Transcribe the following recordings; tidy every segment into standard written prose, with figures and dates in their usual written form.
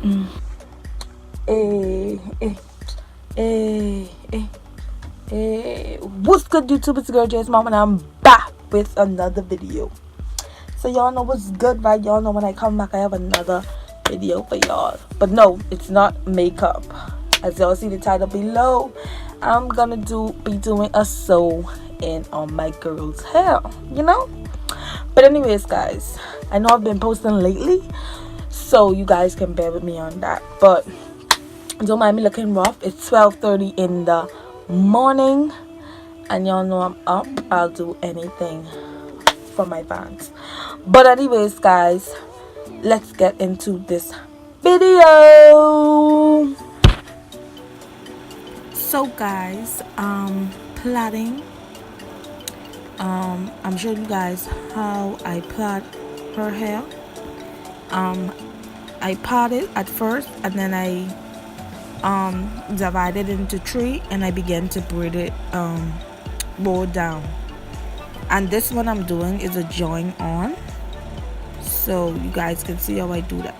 Hey, hey, hey, hey, hey. What's good, YouTube? It's your girl J's Mom, and I'm back with another video. So y'all know what's good, right? Y'all know when I come back, I have another video for y'all. But no, it's not makeup. As y'all see the title below, I'm gonna be doing a sew in on my girl's hair, you know. But anyways, guys, I know I've been posting lately, so you guys can bear with me on that. But don't mind me looking rough. It's 12:30 in the morning, and y'all know I'm up. I'll do anything for my fans. But anyways, guys, let's get into this video. So guys, plaiting. I'm showing you guys how I plait her hair. I parted at first, and then I divided into three, and I began to braid it lower down. And this one I'm doing is a join on, so you guys can see how I do that.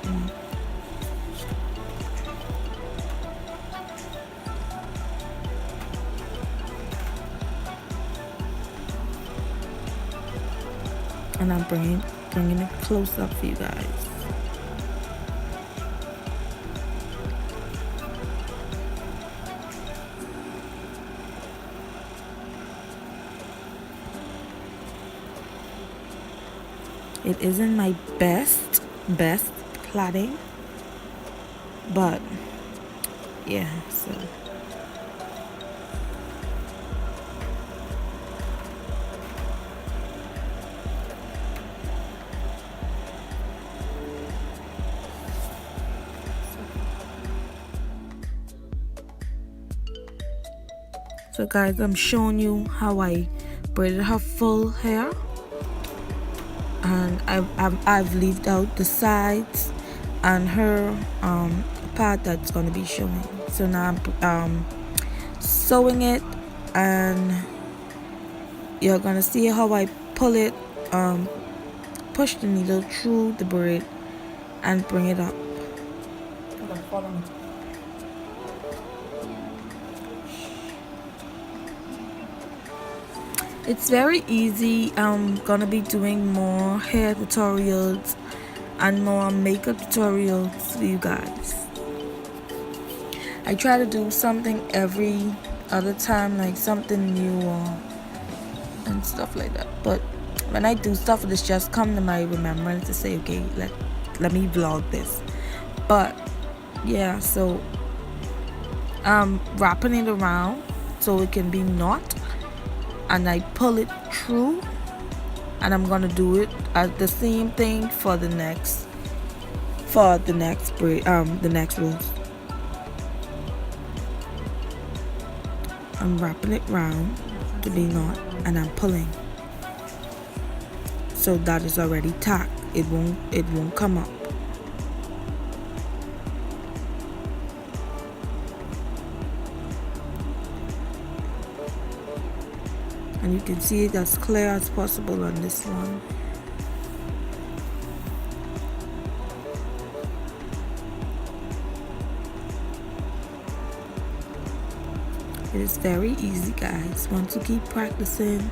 And I'm bringing it close up for you guys. It isn't my best plaiting, but yeah, so guys, I'm showing you how I braided her full hair, and I've left out the sides and her part that's gonna be showing. So now I'm sewing it, and you're gonna see how I pull it, push the needle through the braid and bring it up. Follow me. It's very easy. I'm gonna be doing more hair tutorials and more makeup tutorials for you guys. I try to do something every other time, like something new and stuff like that. But when I do stuff, it's just come to my remembrance to say, okay, let me vlog this. But yeah, so I'm wrapping it around so it can be knot, and I pull it through, and I'm gonna do it as the same thing for the next braid, the next rows. I'm wrapping it round to be knot, and I'm pulling, so that is already tacked. It won't come up. And you can see it as clear as possible on this one. It is very easy, guys. Once you keep practicing,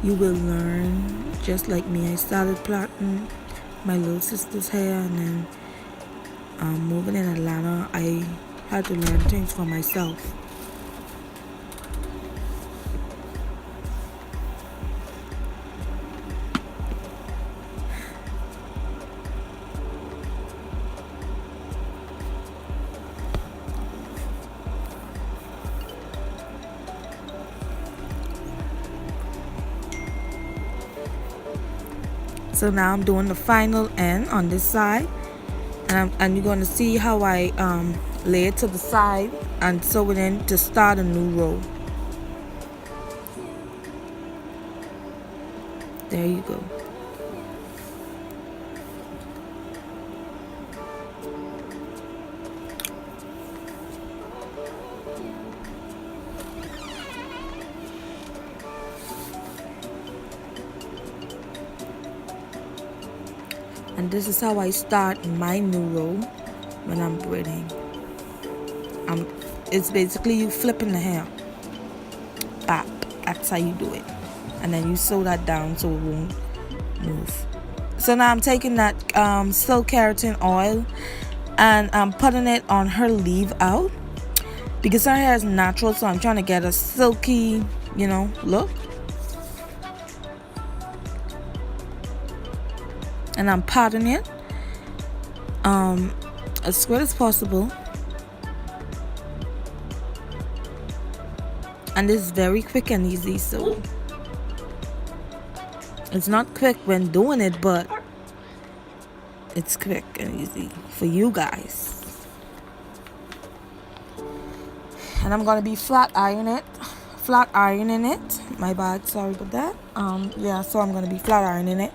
you will learn. Just like me, I started plaiting my little sister's hair, and then moving in Atlanta, I had to learn things for myself. So now I'm doing the final end on this side, and you're going to see how I lay it to the side and sew it in to start a new row. There you go. And this is how I start my new row. when I'm braiding. It's basically you flipping the hair back. That's how you do it, and then you sew that down so it won't move. So now I'm taking that silk keratin oil and I'm putting it on her leave out because her hair is natural, so I'm trying to get a silky, look. And I'm parting it as square as possible. And this is very quick and easy, so it's not quick when doing it, but it's quick and easy for you guys. And I'm gonna be flat ironing it. My bad, sorry about that. Yeah, so I'm gonna be flat ironing it.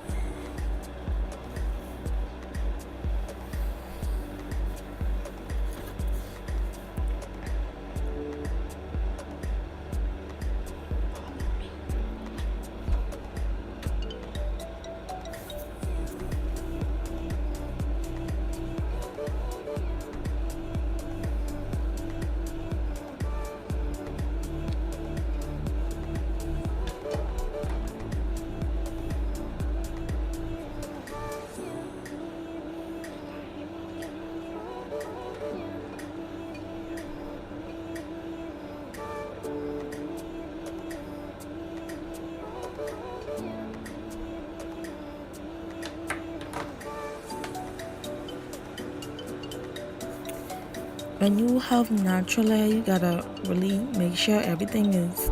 When you have natural hair, you gotta really make sure everything is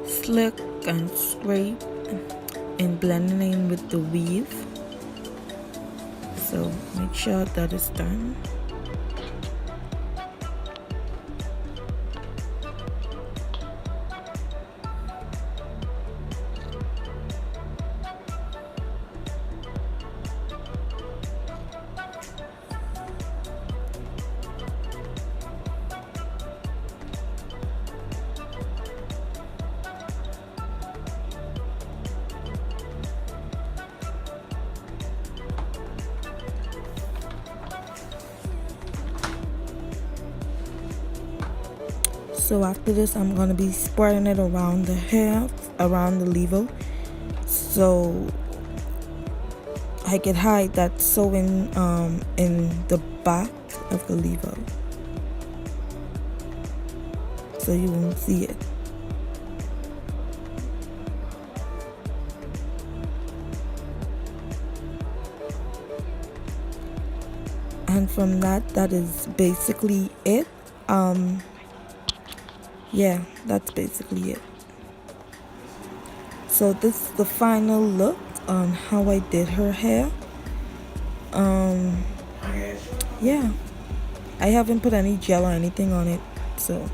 slick and straight and blending in with the weave. So make sure that is done. So after this, I'm gonna be spreading it around the hair, around the level, so I can hide that sewing in the back of the level, so you won't see it. And from that is basically it. Yeah, that's basically it. So this is the final look on how I did her hair. Yeah, I haven't put any gel or anything on it, so